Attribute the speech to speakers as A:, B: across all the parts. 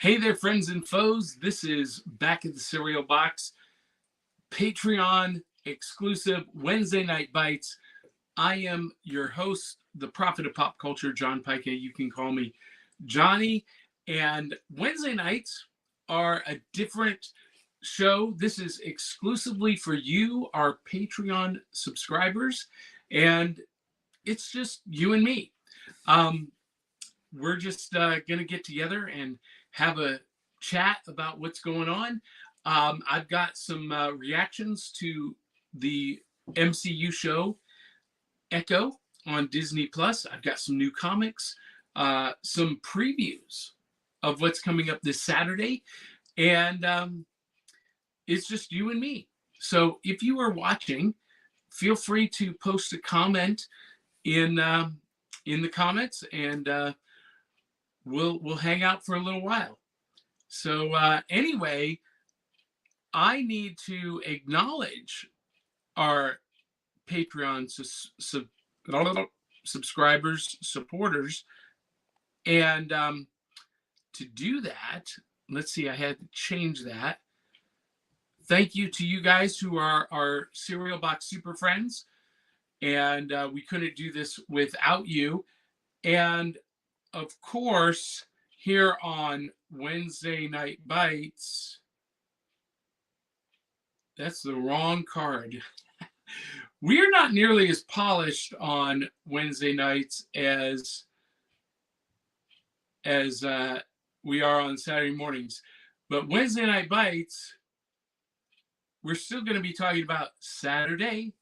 A: Hey there, friends and foes. This is Back at the Cereal Box, Patreon exclusive Wednesday Night Bites. I am your host, the prophet of pop culture, John Pike. You can call me Johnny. And Wednesday nights are a different show. This is exclusively for you, our Patreon subscribers. And it's just you and me. We're just going to get together and have a chat about what's going on. I've got some reactions to the MCU show Echo on Disney Plus. I've got some new comics, some previews of what's coming up this Saturday, and it's just you and me. So if you are watching, feel free to post a comment in the comments, and we'll hang out for a little while. So anyway, I need to acknowledge our Patreon subscribers, supporters, and to do that, let's see, I had to change that. Thank you to you guys who are our Cereal Box Super Friends, and we couldn't do this without you. And of course, here on Wednesday Night Bites, that's the wrong card. We're not nearly as polished on Wednesday nights as we are on Saturday mornings. But Wednesday Night Bites, we're still going to be talking about Saturday.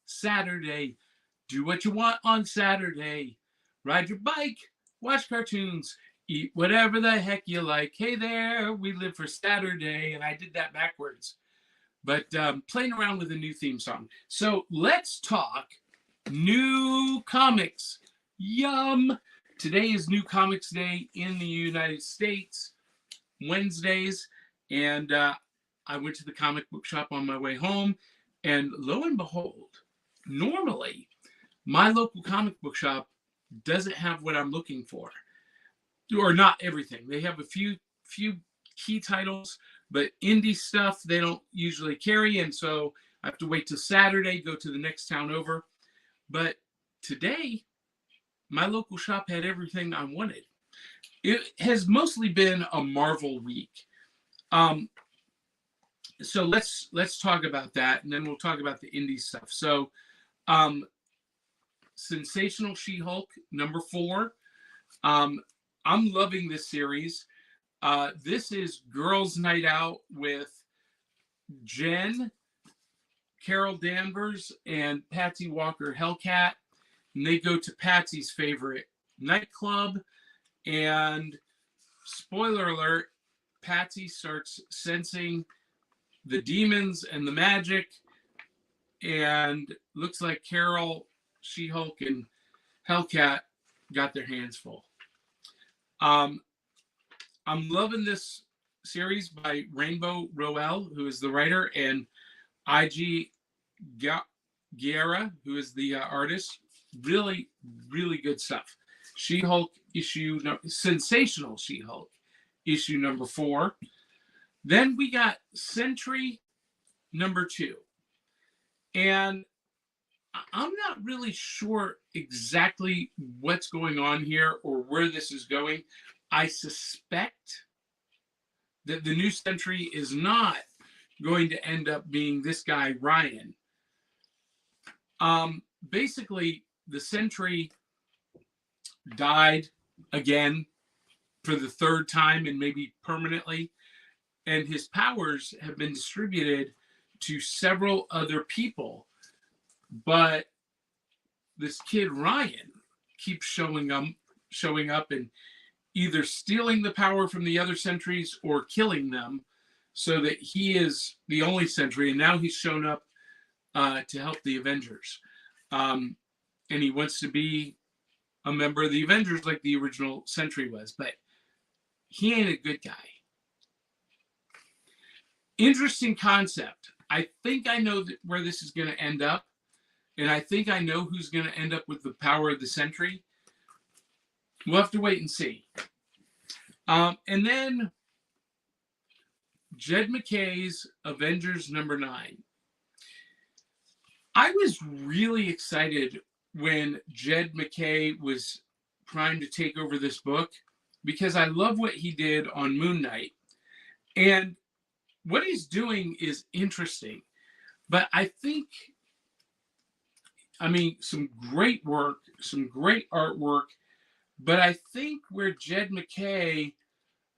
A: Do what you want on Saturday. Ride your bike, watch cartoons, eat whatever the heck you like. Hey there, we live for Saturday. And I did that backwards. But playing around with a new theme song. So let's talk new comics. Yum! Today is New Comics Day in the United States, Wednesdays. And I went to the comic book shop on my way home. And lo and behold, normally my local comic book shop doesn't have what I'm looking for. Or not everything. They have a few key titles, but indie stuff they don't usually carry, and so I have to wait till Saturday, go to the next town over. But today, my local shop had everything I wanted. It has mostly been a Marvel week. So let's talk about that, and then we'll talk about the indie stuff. So, Sensational She-Hulk #4. I'm loving this series. This is Girls' Night Out with Jen, Carol Danvers, and Patsy Walker Hellcat. And they go to Patsy's favorite nightclub. And spoiler alert, Patsy starts sensing the demons and the magic. And looks like Carol, She-Hulk, and Hellcat got their hands full. I'm loving this series by Rainbow Rowell, who is the writer, and I.G. Guerra, who is the artist. Really, really good stuff. She-Hulk Sensational She-Hulk issue #4. Then we got Sentry #2. And I'm not really sure exactly what's going on here or where this is going. I suspect that the new Sentry is not going to end up being this guy, Ryan. Basically, the Sentry died again for the third time and maybe permanently, and his powers have been distributed to several other people. But this kid, Ryan, keeps showing up and either stealing the power from the other Sentries or killing them, so that he is the only Sentry, and now he's shown up to help the Avengers. And he wants to be a member of the Avengers like the original Sentry was, but he ain't a good guy. Interesting concept. I think I know where this is going to end up, and I think I know who's going to end up with the power of the Sentry. We'll have to wait and see. And then Jed MacKay's Avengers #9. I was really excited when Jed MacKay was primed to take over this book because I love what he did on Moon Knight. And what he's doing is interesting. But I think, I mean, some great work, some great artwork. But I think where Jed MacKay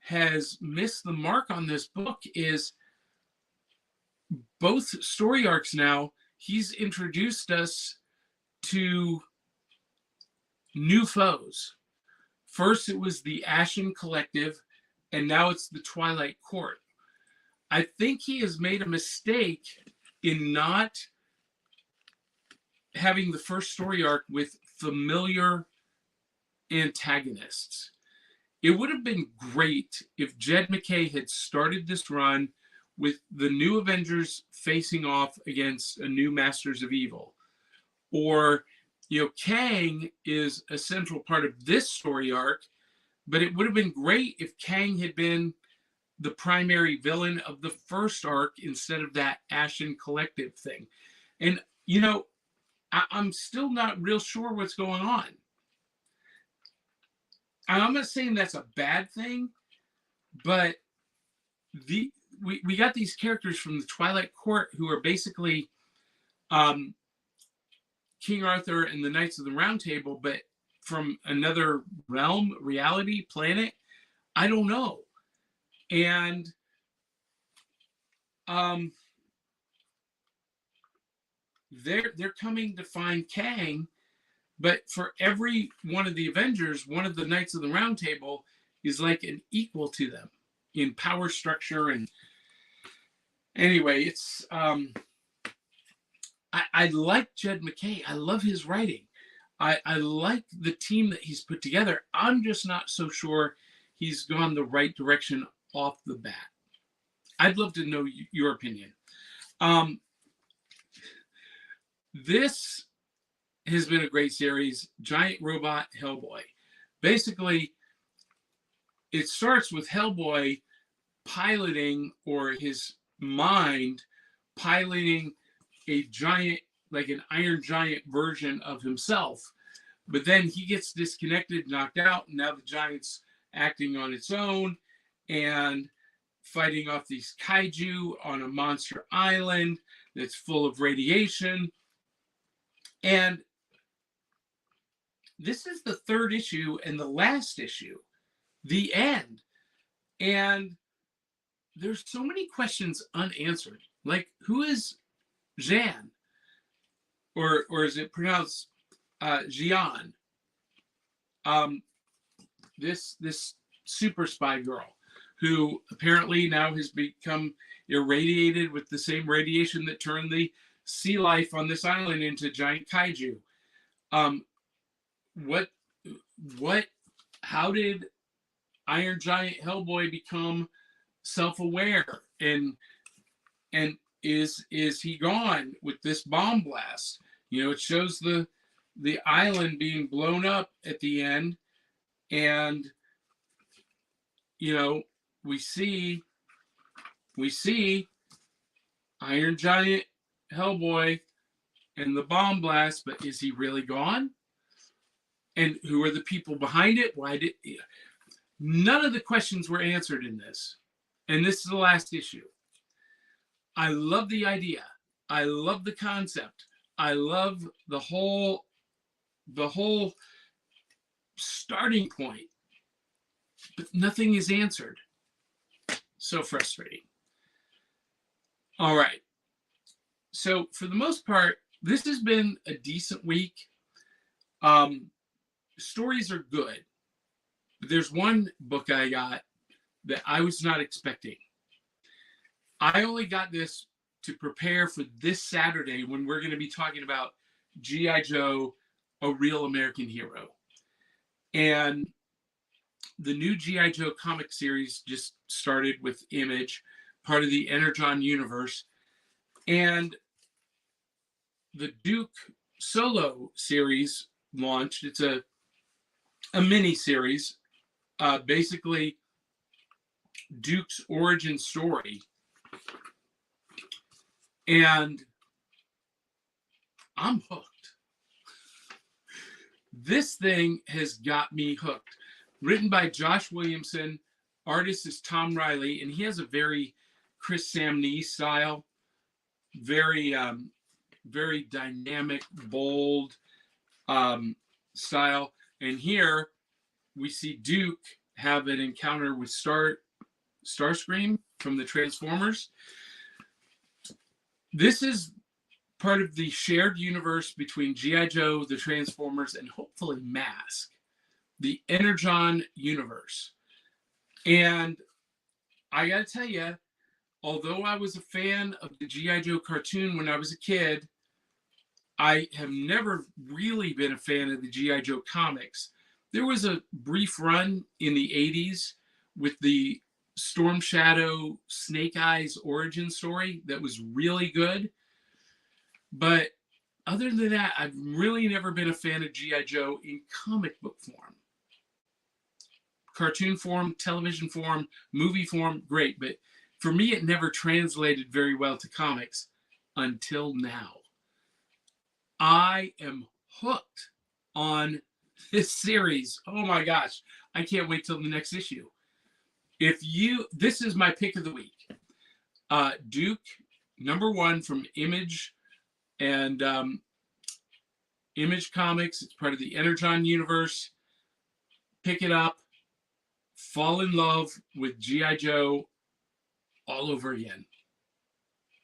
A: has missed the mark on this book is both story arcs now. He's introduced us to new foes. First, it was the Ashen Collective, and now it's the Twilight Court. I think he has made a mistake in not having the first story arc with familiar antagonists. It would have been great if Jed MacKay had started this run with the new Avengers facing off against a new Masters of Evil. Or, Kang is a central part of this story arc, but it would have been great if Kang had been the primary villain of the first arc instead of that Ashen Collective thing. And, I'm still not real sure what's going on. I'm not saying that's a bad thing, but we got these characters from the Twilight Court who are basically King Arthur and the Knights of the Round Table, but from another realm, reality, planet. I don't know. And they're coming to find Kang, but for every one of the Avengers, one of the Knights of the Round Table is like an equal to them in power structure. And anyway, it's I like Jed MacKay. I love his writing. I like the team that he's put together. I'm just not so sure he's gone the right direction off the bat. I'd love to know your opinion. This has been a great series, Giant Robot Hellboy. Basically, it starts with Hellboy piloting, or his mind piloting, a giant, like an Iron Giant version of himself. But then he gets disconnected, knocked out, and now the giant's acting on its own and fighting off these kaiju on a monster island that's full of radiation. And this is the third issue and the last issue, the end. And there's so many questions unanswered. Like, who is Jean? Or is it pronounced Jian? This super spy girl who apparently now has become irradiated with the same radiation that turned the sea life on this island into giant kaiju. How did Iron Giant Hellboy become self-aware, and is he gone with this bomb blast? It shows the island being blown up at the end, and we see Iron Giant Hellboy and the bomb blast, but is he really gone? And who are the people behind it? None of the questions were answered in this. And this is the last issue. I love the idea. I love the concept. I love the whole starting point. But nothing is answered. So frustrating. All right. So for the most part, this has been a decent week. Stories are good. But there's one book I got that I was not expecting. I only got this to prepare for this Saturday when we're going to be talking about G.I. Joe, A Real American Hero. And the new G.I. Joe comic series just started with Image, part of the Energon universe. And the Duke solo series launched. It's a mini series, basically Duke's origin story. And I'm hooked. This thing has got me hooked. Written by Josh Williamson, artist is Tom Riley, and he has a very Chris Samnee style, very very dynamic, bold style. And here we see Duke have an encounter with Starscream from the Transformers. This is part of the shared universe between G.I. Joe, the Transformers, and hopefully Mask, the Energon universe. And I gotta tell you, although I was a fan of the G.I. Joe cartoon when I was a kid, I have never really been a fan of the G.I. Joe comics. There was a brief run in the 80s with the Storm Shadow Snake Eyes origin story that was really good. But other than that, I've really never been a fan of G.I. Joe in comic book form. Cartoon form, television form, movie form, great. But for me, it never translated very well to comics until now. I am hooked on this series. Oh my gosh. I can't wait till the next issue. This is my pick of the week. Duke, #1 from Image and Image Comics. It's part of the Energon universe. Pick it up. Fall in love with G.I. Joe all over again.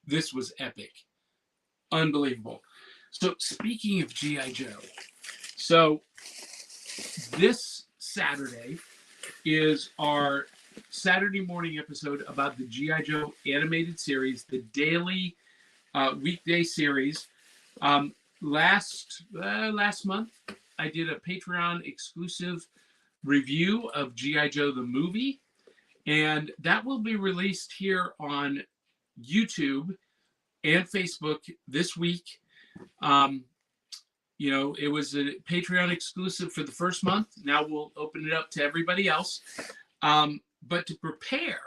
A: This was epic. Unbelievable. So speaking of G.I. Joe, so this Saturday is our Saturday morning episode about the G.I. Joe animated series, the daily weekday series. Last month, I did a Patreon exclusive review of G.I. Joe the movie, and that will be released here on YouTube and Facebook this week. It was a Patreon exclusive for the first month. Now we'll open it up to everybody else. But to prepare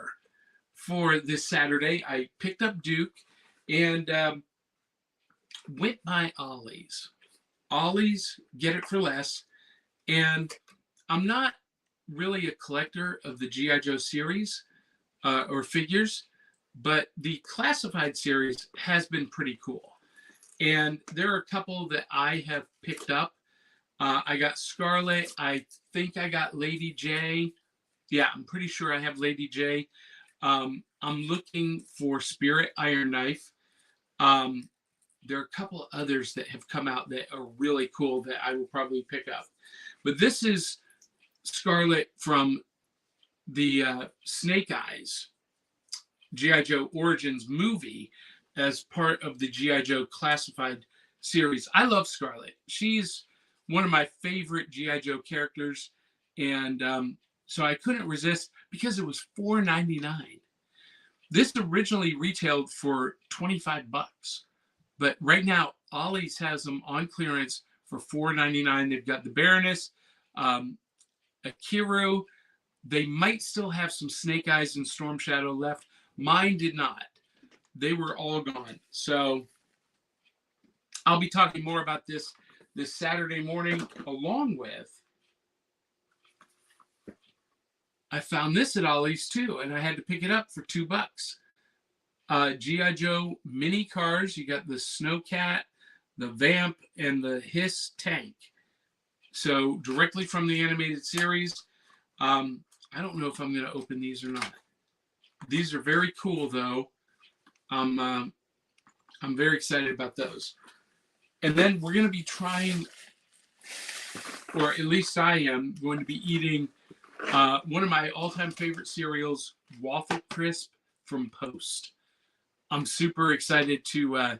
A: for this Saturday, I picked up Duke and went by Ollie's. Ollie's, get it for less. And I'm not really a collector of the G.I. Joe series or figures, but the classified series has been pretty cool. And there are a couple that I have picked up. I got Scarlet. I think I got Lady J. Yeah, I'm pretty sure I have Lady J. I'm looking for Spirit Iron Knife. There are a couple of others that have come out that are really cool that I will probably pick up. But this is Scarlet from the Snake Eyes G.I. Joe Origins movie as part of the G.I. Joe classified series. I love Scarlet. She's one of my favorite G.I. Joe characters. And so I couldn't resist because it was $4.99. This originally retailed for $25. But right now, Ollie's has them on clearance for $4.99. They've got the Baroness, Akiru. They might still have some Snake Eyes and Storm Shadow left. Mine did not. They were all gone. So I'll be talking more about this Saturday morning, along with I found this at Ollie's too, and I had to pick it up for $2. G.I. Joe mini cars. You got the Snowcat, the Vamp, and the Hiss tank. So directly from the animated series. I don't know if I'm going to open these or not. These are very cool, though. I'm very excited about those. And then we're going to be trying, or at least I am, going to be eating one of my all-time favorite cereals, Waffle Crisp from Post. I'm super excited to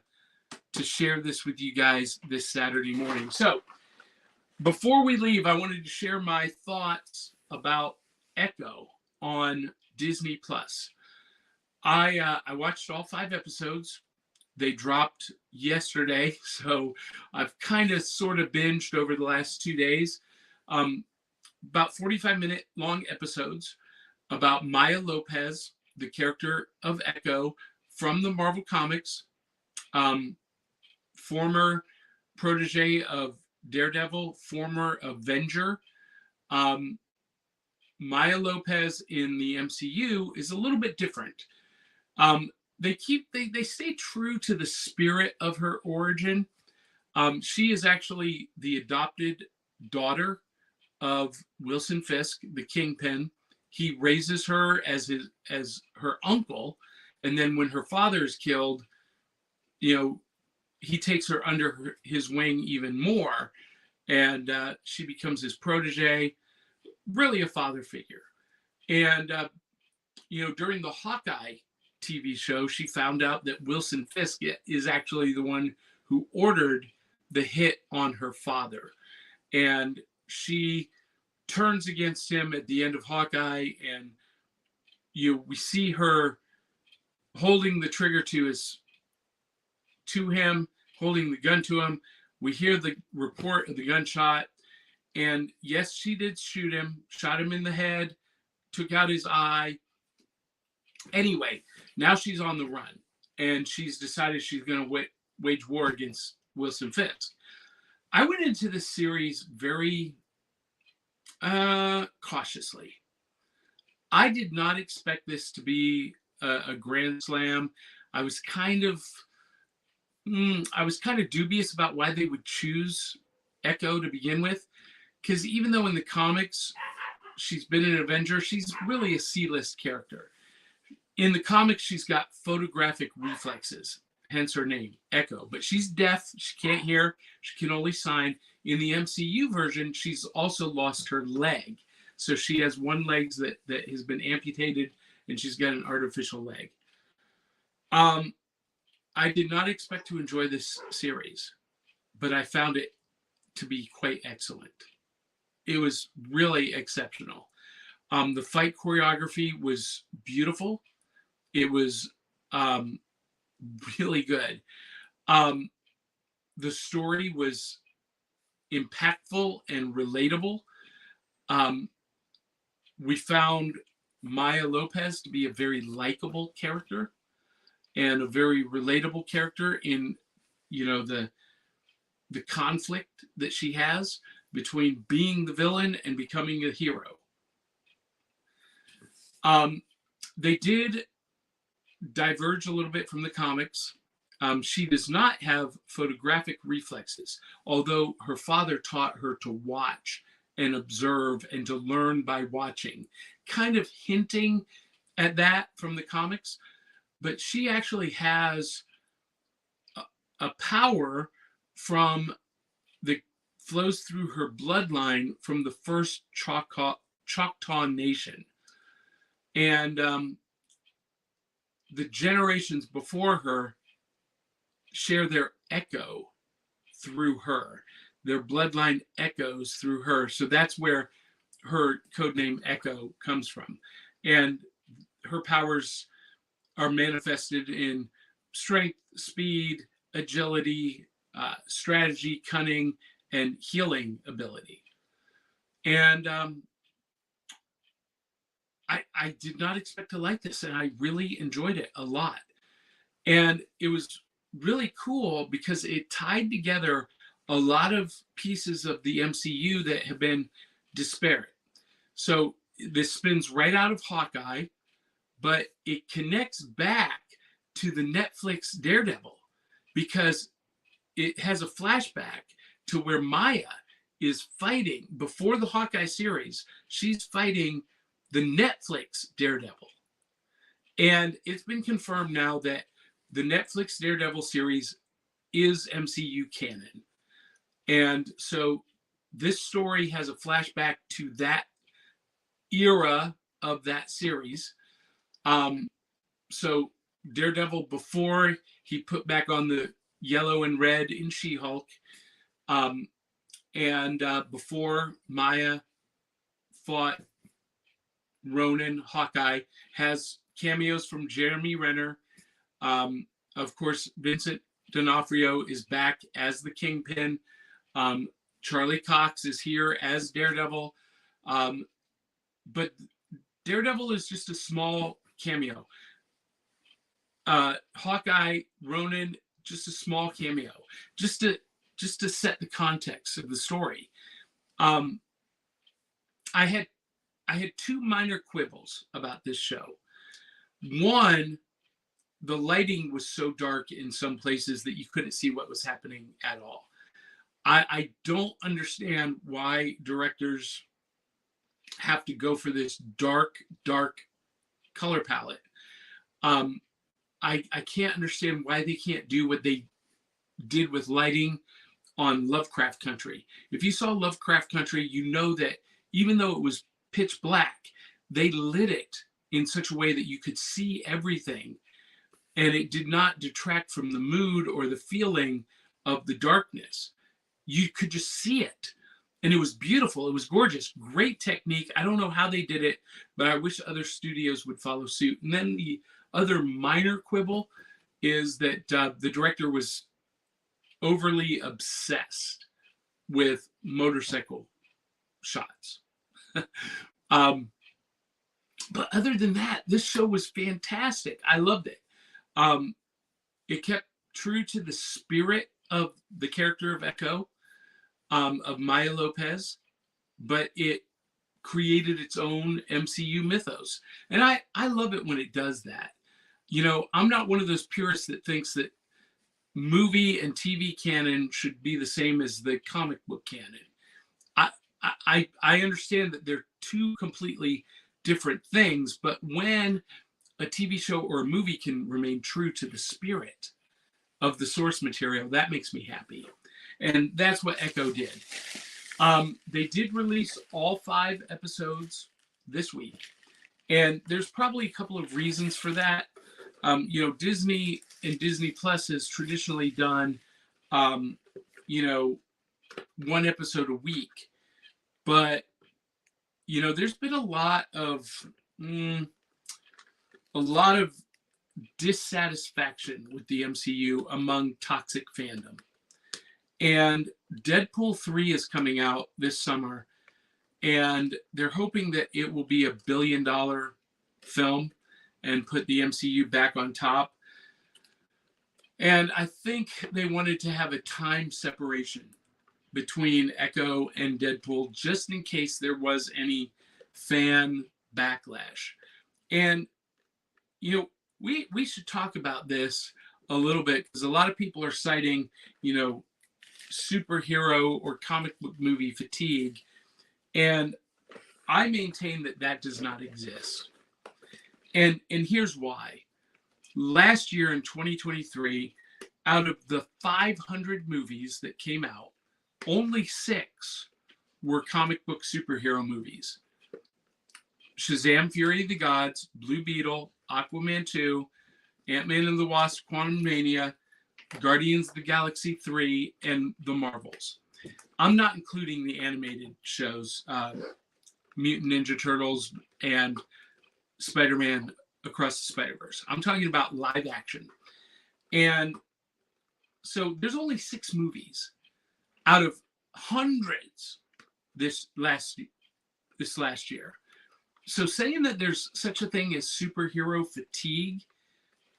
A: share this with you guys this Saturday morning. So before we leave, I wanted to share my thoughts about Echo on Disney Plus. I watched all 5 episodes. They dropped yesterday, so I've kind of sort of binged over the last 2 days. About 45-minute long episodes about Maya Lopez, the character of Echo from the Marvel Comics, former protege of Daredevil, former Avenger. Um, Maya Lopez in the MCU is a little bit different. They stay true to the spirit of her origin. She is actually the adopted daughter of Wilson Fisk, the Kingpin. He raises her as her uncle, and then when her father is killed, he takes her under his wing even more, and she becomes his protege, really a father figure. And during the Hawkeye TV show, she found out that Wilson Fisk is actually the one who ordered the hit on her father, and she turns against him at the end of Hawkeye, and we see her holding the trigger to him, holding the gun to him. We hear the report of the gunshot, and yes, she did shoot him, shot him in the head, took out his eye. Anyway, now she's on the run, and she's decided she's going to wage war against Wilson Fisk. I went into this series very cautiously. I did not expect this to be a grand slam. I was kind of dubious about why they would choose Echo to begin with, because even though in the comics she's been an Avenger, she's really a C-list character. In the comics, she's got photographic reflexes, hence her name, Echo. But she's deaf, she can't hear, she can only sign. In the MCU version, she's also lost her leg. So she has one leg that has been amputated, and she's got an artificial leg. I did not expect to enjoy this series, but I found it to be quite excellent. It was really exceptional. The fight choreography was beautiful. It was really good. The story was impactful and relatable. We found Maya Lopez to be a very likable character and a very relatable character in, the conflict that she has between being the villain and becoming a hero. They did diverge a little bit from the comics. She does not have photographic reflexes, although her father taught her to watch and observe and to learn by watching, kind of hinting at that from the comics. But she actually has a power that flows through her bloodline from the first Choctaw Nation. And the generations before her share their echo through her. Their bloodline echoes through her. So that's where her codename Echo comes from. And her powers are manifested in strength, speed, agility, strategy, cunning, and healing ability. And I did not expect to like this, and I really enjoyed it a lot. And it was really cool because it tied together a lot of pieces of the MCU that have been disparate. So this spins right out of Hawkeye, but it connects back to the Netflix Daredevil because it has a flashback to where Maya is fighting before the Hawkeye series. She's fighting the Netflix Daredevil. And it's been confirmed now that the Netflix Daredevil series is MCU canon. And so this story has a flashback to that era of that series. So Daredevil, before he put back on the yellow and red in She-Hulk, and before Maya fought Ronan, Hawkeye, has cameos from Jeremy Renner. Of course, Vincent D'Onofrio is back as the Kingpin. Charlie Cox is here as Daredevil. But Daredevil is just a small cameo. Hawkeye, Ronan, just a small cameo, just to set the context of the story. I had two minor quibbles about this show. One, the lighting was so dark in some places that you couldn't see what was happening at all. I don't understand why directors have to go for this dark color palette. I can't understand why they can't do what they did with lighting on Lovecraft Country. If you saw Lovecraft Country, you know that even though it was pitch black, they lit it in such a way that you could see everything, and it did not detract from the mood or the feeling of the darkness. You could just see it. And it was beautiful. It was gorgeous. Great technique. I don't know how they did it, but I wish other studios would follow suit. And then the other minor quibble is that the director was overly obsessed with motorcycle shots. But other than that, this show was fantastic. I loved it. It kept true to the spirit of the character of Echo, of Maya Lopez, but it created its own MCU mythos. And I love it when it does that. You know, I'm not one of those purists that thinks that movie and TV canon should be the same as the comic book canon. I understand that they're two completely different things, but when a TV show or a movie can remain true to the spirit of the source material, that makes me happy. And that's what Echo did. They did release all 5 episodes this week. And there's probably a couple of reasons for that. You know, Disney and Disney Plus has traditionally done, you know, 1 episode a week. But, you know, there's been a lot of dissatisfaction with the MCU among toxic fandom. And Deadpool 3 is coming out this summer, and they're hoping that it will be $1 billion film and put the MCU back on top. And I think they wanted to have a time separation between Echo and Deadpool, just in case there was any fan backlash. And, you know, we should talk about this a little bit, because a lot of people are citing, you know, superhero or comic book movie fatigue, and I maintain that that does not exist. And here's why. Last year in 2023, out of the 500 movies that came out, only 6 were comic book superhero movies. Shazam! Fury of the Gods, Blue Beetle, Aquaman 2, Ant-Man and the Wasp: Quantumania, Guardians of the Galaxy 3, and The Marvels. I'm not including the animated shows, Mutant Ninja Turtles and Spider-Man Across the Spider-Verse. I'm talking about live action. And so there's only 6 movies out of hundreds this last year. So saying that there's such a thing as superhero fatigue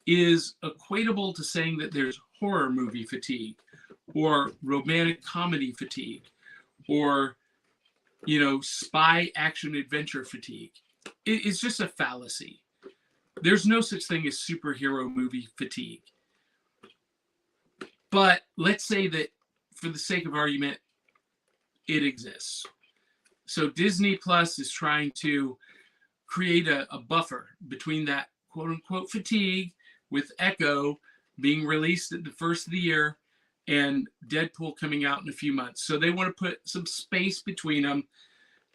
A: is equatable to saying that there's horror movie fatigue or romantic comedy fatigue or, you know, spy action adventure fatigue. It's just a fallacy. There's no such thing as superhero movie fatigue. But let's say that, for the sake of argument, it exists. So Disney Plus is trying to create a buffer between that quote unquote fatigue, with Echo being released at the first of the year and Deadpool coming out in a few months. So they want to put some space between them,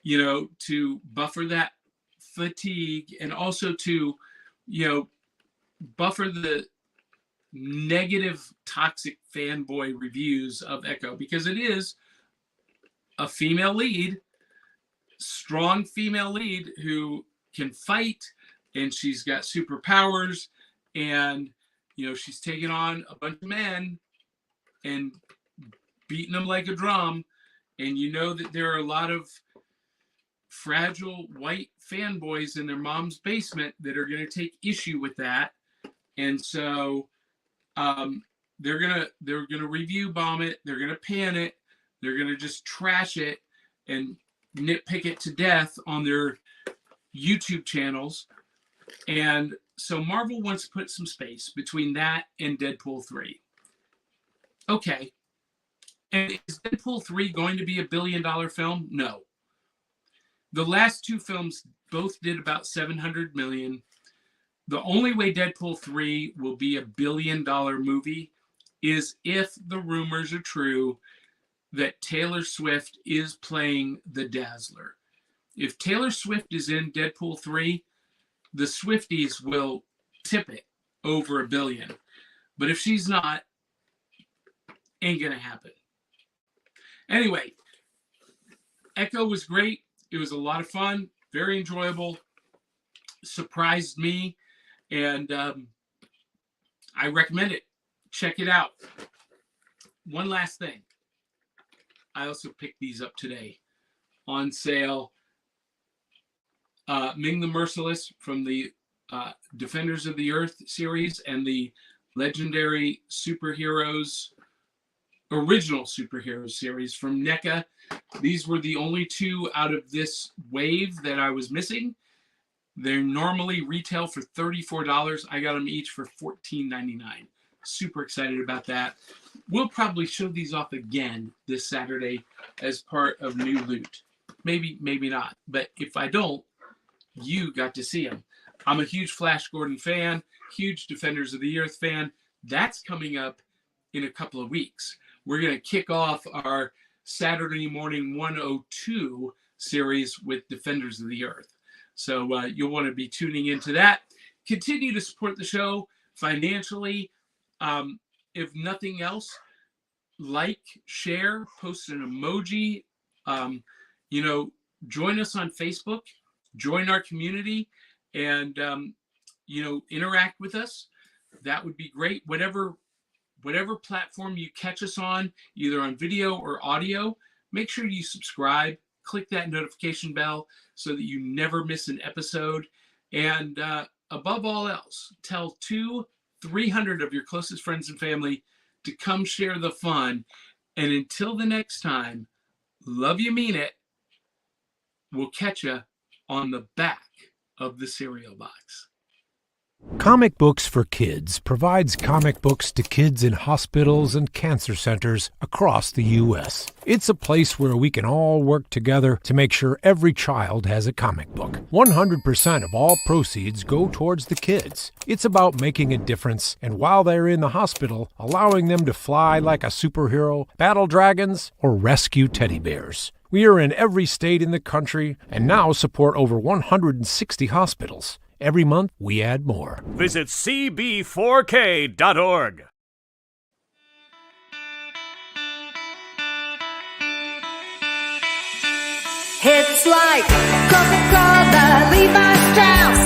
A: you know, to buffer that fatigue, and also to, you know, buffer the negative toxic fanboy reviews of Echo, because it is a female lead, strong female lead who can fight, and she's got superpowers, and, you know, she's taking on a bunch of men and beating them like a drum. And you know that there are a lot of fragile white fanboys in their mom's basement that are going to take issue with that. And so they're gonna review bomb it. They're gonna pan it. They're gonna just trash it and nitpick it to death on their YouTube channels. And so Marvel wants to put some space between that and Deadpool 3. Okay. And is Deadpool 3 going to be a $1 billion film? No. The last two films both did about $700 million. The only way Deadpool 3 will be a $1 billion movie is if the rumors are true that Taylor Swift is playing the Dazzler. If Taylor Swift is in Deadpool 3, the Swifties will tip it over $1 billion. But if she's not, ain't gonna happen. Anyway, Echo was great. It was a lot of fun, very enjoyable, surprised me, and I recommend it. Check it out. One last thing. I also picked these up today on sale. Ming the Merciless from the Defenders of the Earth series and the Legendary Superheroes, original superheroes series from NECA. These were the only two out of this wave that I was missing. They're normally retail for $34. I got them each for $14.99. Super excited about that. We'll probably show these off again this Saturday as part of New Loot. Maybe, maybe not. But if I don't, you got to see them. I'm a huge Flash Gordon fan, huge Defenders of the Earth fan. That's coming up in a couple of weeks. We're going to kick off our Saturday morning 102 series with Defenders of the Earth. So you'll want to be tuning into that. Continue to support the show financially. If nothing else, like, share, post an emoji. Join us on Facebook. Join our community and, interact with us. That would be great. Whatever platform you catch us on, either on video or audio, make sure you subscribe, click that notification bell so that you never miss an episode. And above all else, tell 200-300 of your closest friends and family to come share the fun. And until the next time, love you, mean it. We'll catch you on the back of the cereal box.
B: Comic Books for Kids provides comic books to kids in hospitals and cancer centers across the U.S. It's a place where we can all work together to make sure every child has a comic book. 100% of all proceeds go towards the kids. It's about making a difference, and while they're in the hospital, allowing them to fly like a superhero, battle dragons, or rescue teddy bears. We are in every state in the country and now support over 160 hospitals. Every month, we add more.
C: Visit cb4k.org.
D: It's like Coca-Cola, Levi Strauss,